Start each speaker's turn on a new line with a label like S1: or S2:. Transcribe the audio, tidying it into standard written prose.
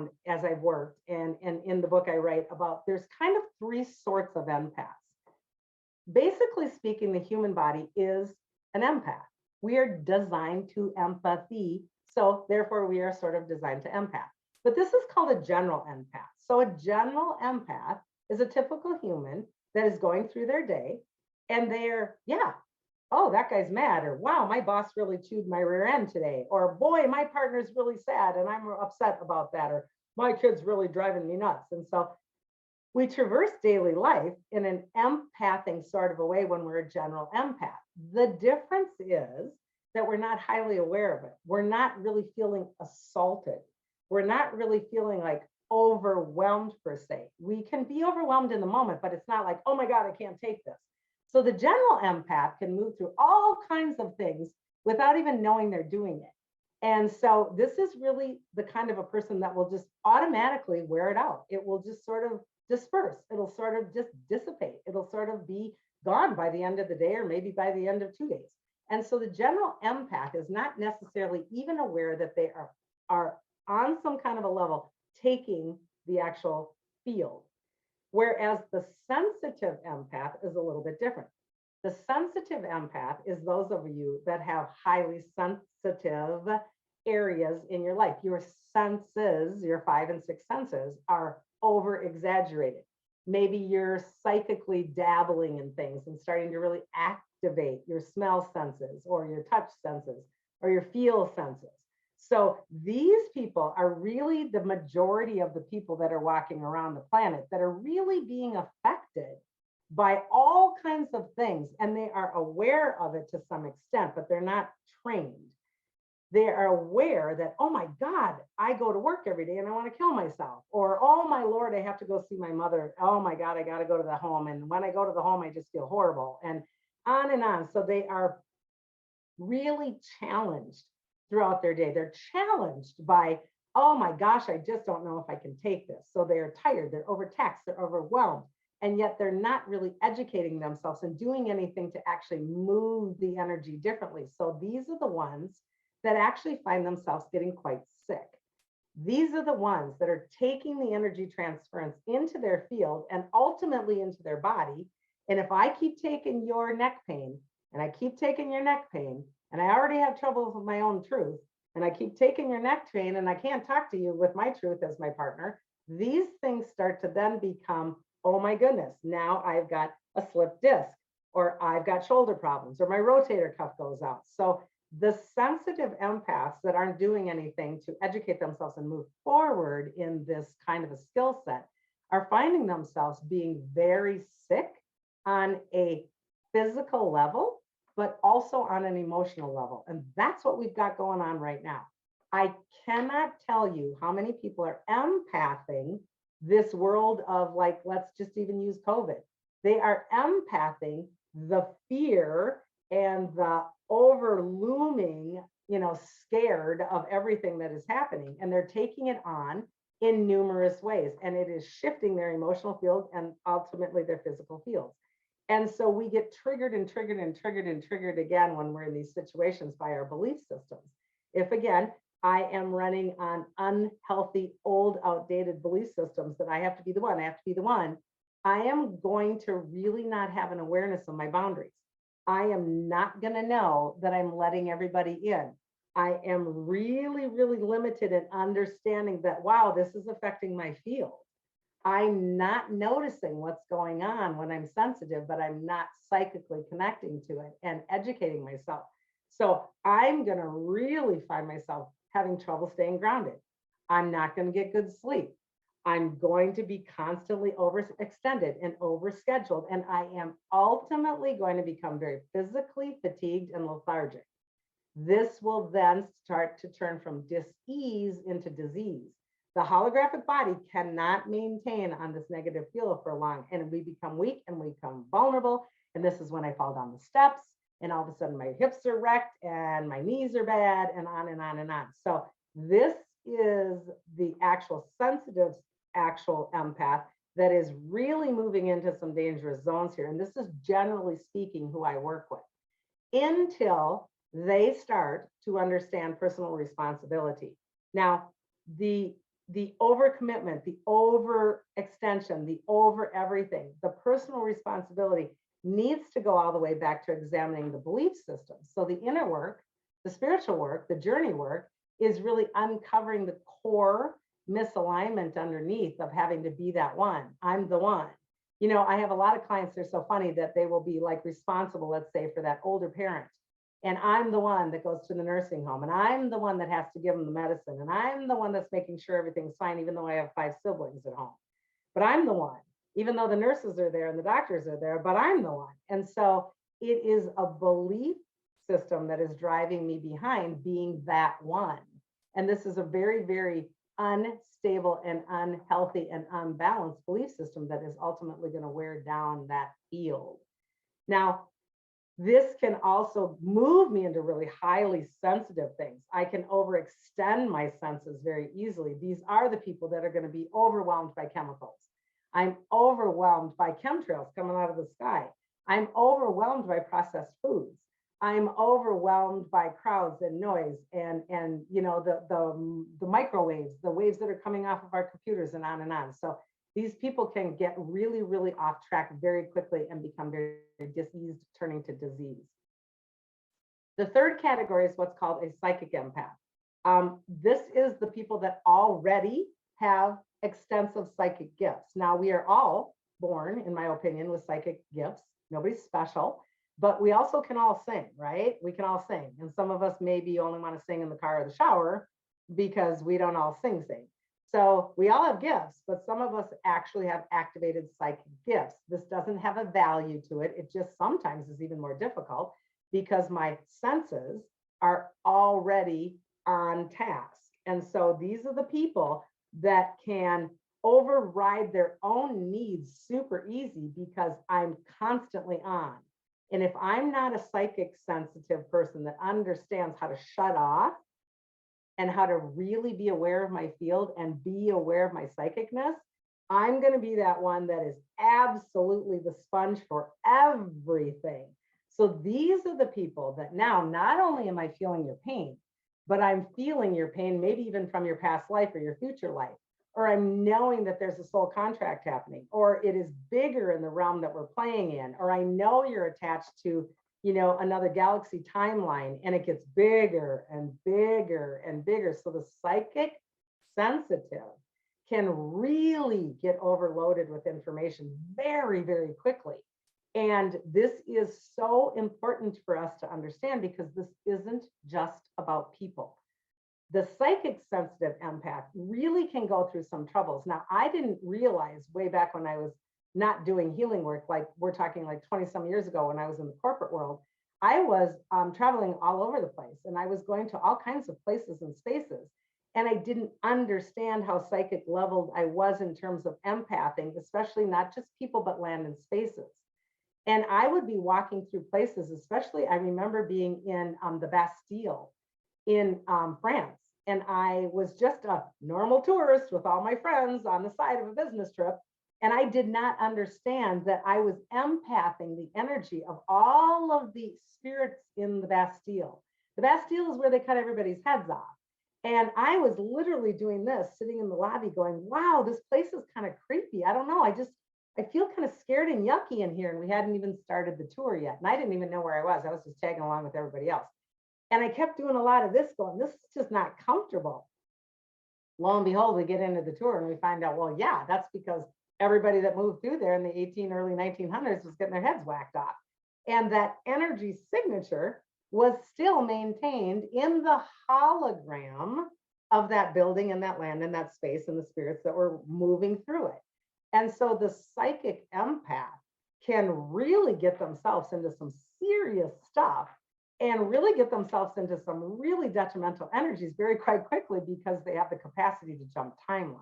S1: found as I've worked, and in the book I write about, there's kind of three sorts of empaths. Basically speaking, the human body is an empath. We are designed to empathy, so therefore we are sort of designed to empath. But this is called a general empath. So a general empath is a typical human that is going through their day, and they're, yeah, oh, that guy's mad, or wow, my boss really chewed my rear end today, or boy, my partner's really sad and I'm upset about that, or my kid's really driving me nuts. And so we traverse daily life in an empathing sort of a way when we're a general empath. The difference is that we're not highly aware of it. We're not really feeling assaulted. We're not really feeling like overwhelmed per se. We can be overwhelmed in the moment, but it's not like, oh my God, I can't take this. So the general empath can move through all kinds of things without even knowing they're doing it. And so this is really the kind of a person that will just automatically wear it out. It will just sort of disperse. It'll sort of just dissipate. It'll sort of be gone by the end of the day, or maybe by the end of 2 days. And so the general empath is not necessarily even aware that they are on some kind of a level taking the actual field. Whereas the sensitive empath is a little bit different. The sensitive empath is those of you that have highly sensitive areas in your life. Your senses, your 5 and 6 senses, are over exaggerated. Maybe you're psychically dabbling in things and starting to really activate your smell senses or your touch senses or your feel senses. So these people are really the majority of the people that are walking around the planet that are really being affected by all kinds of things. And they are aware of it to some extent, but they're not trained. They are aware that, oh my God, I go to work every day and I want to kill myself. Or, oh my Lord, I have to go see my mother. Oh my God, I got to go to the home. And when I go to the home, I just feel horrible. And on and on. So they are really challenged throughout their day. They're challenged by, oh my gosh, I just don't know if I can take this. So they're tired, they're overtaxed, they're overwhelmed. And yet they're not really educating themselves and doing anything to actually move the energy differently. So these are the ones that actually find themselves getting quite sick. These are the ones that are taking the energy transference into their field and ultimately into their body. And if I keep taking your neck pain, and I keep taking your neck pain, and I already have trouble with my own truth, and I keep taking your neck pain, and I can't talk to you with my truth as my partner, these things start to then become, oh my goodness, now I've got a slipped disc, or I've got shoulder problems, or my rotator cuff goes out. So the sensitive empaths that aren't doing anything to educate themselves and move forward in this kind of a skill set are finding themselves being very sick on a physical level, but also on an emotional level. And that's what we've got going on right now. I cannot tell you how many people are empathing this world of, like, let's just even use COVID. They are empathing the fear and the over looming, scared of everything that is happening. And they're taking it on in numerous ways. And it is shifting their emotional field and ultimately their physical fields. And so we get triggered and triggered and triggered and triggered again when we're in these situations by our belief systems. If again, I am running on unhealthy, old, outdated belief systems that I have to be the one, I am going to really not have an awareness of my boundaries. I am not going to know that I'm letting everybody in. I am really, really limited in understanding that, wow, this is affecting my field. I'm not noticing what's going on when I'm sensitive, but I'm not psychically connecting to it and educating myself. So I'm going to really find myself having trouble staying grounded. I'm not going to get good sleep. I'm going to be constantly overextended and overscheduled, and I am ultimately going to become very physically fatigued and lethargic. This will then start to turn from dis-ease into disease. The holographic body cannot maintain on this negative field for long, and we become weak and we become vulnerable. And this is when I fall down the steps, and all of a sudden my hips are wrecked and my knees are bad, and on and on and on. So this is the actual sensitive, actual empath that is really moving into some dangerous zones here. And this is generally speaking who I work with, until they start to understand personal responsibility. Now, the the overcommitment, the overextension, the over everything, the personal responsibility needs to go all the way back to examining the belief system. So the inner work, the spiritual work, the journey work is really uncovering the core misalignment underneath of having to be that one. I'm the one. You know, I have a lot of clients, they're so funny that they will be like responsible, let's say, for that older parent. And I'm the one that goes to the nursing home, and I'm the one that has to give them the medicine, and I'm the one that's making sure everything's fine, even though I have 5 siblings at home. But I'm the one, even though the nurses are there and the doctors are there, but I'm the one. And so it is a belief system that is driving me behind being that one. And this is a very, very unstable and unhealthy and unbalanced belief system that is ultimately going to wear down that field. Now, this can also move me into really highly sensitive things. I can overextend my senses very easily. These are the people that are going to be overwhelmed by chemicals. I'm overwhelmed by chemtrails coming out of the sky. I'm overwhelmed by processed foods. I'm overwhelmed by crowds and noise and you know, the microwaves, the waves that are coming off of our computers and on and on. So these people can get really, really off track very quickly and become very, very diseased, turning to disease. The third category is what's called a psychic empath. This is the people that already have extensive psychic gifts. Now, we are all born, in my opinion, with psychic gifts. Nobody's special, but we also can all sing, right? We can all sing. And some of us maybe only want to sing in the car or the shower because we don't all sing. So we all have gifts, but some of us actually have activated psychic gifts. This doesn't have a value to it. It just sometimes is even more difficult because my senses are already on task. And so these are the people that can override their own needs super easy because I'm constantly on. And if I'm not a psychic sensitive person that understands how to shut off and how to really be aware of my field and be aware of my psychicness, I'm going to be that one that is absolutely the sponge for everything. So these are the people that now, not only am I feeling your pain, but I'm feeling your pain, maybe even from your past life or your future life, or I'm knowing that there's a soul contract happening, or it is bigger in the realm that we're playing in, or I know you're attached to, you know, another galaxy timeline, and it gets bigger and bigger and bigger. So the psychic sensitive can really get overloaded with information very, very quickly. And this is so important for us to understand because this isn't just about people. The psychic sensitive empath really can go through some troubles. Now, I didn't realize way back when I was not doing healing work, like we're talking like 20 some years ago when I was in the corporate world, I was traveling all over the place and I was going to all kinds of places and spaces. And I didn't understand how psychic leveled I was in terms of empathing, especially not just people, but land and spaces. And I would be walking through places, especially I remember being in the Bastille in France. And I was just a normal tourist with all my friends on the side of a business trip. And I did not understand that I was empathing the energy of all of the spirits in the Bastille. The Bastille is where they cut everybody's heads off. And I was literally doing this, sitting in the lobby going, wow, this place is kind of creepy. I don't know. I feel kind of scared and yucky in here. And we hadn't even started the tour yet. And I didn't even know where I was. I was just tagging along with everybody else. And I kept doing a lot of this going, this is just not comfortable. Lo and behold, we get into the tour and we find out, well, yeah, that's because everybody that moved through there in the early 1900s was getting their heads whacked off. And that energy signature was still maintained in the hologram of that building and that land and that space and the spirits that were moving through it. And so the psychic empath can really get themselves into some serious stuff and really get themselves into some really detrimental energies very quite quickly because they have the capacity to jump timelines.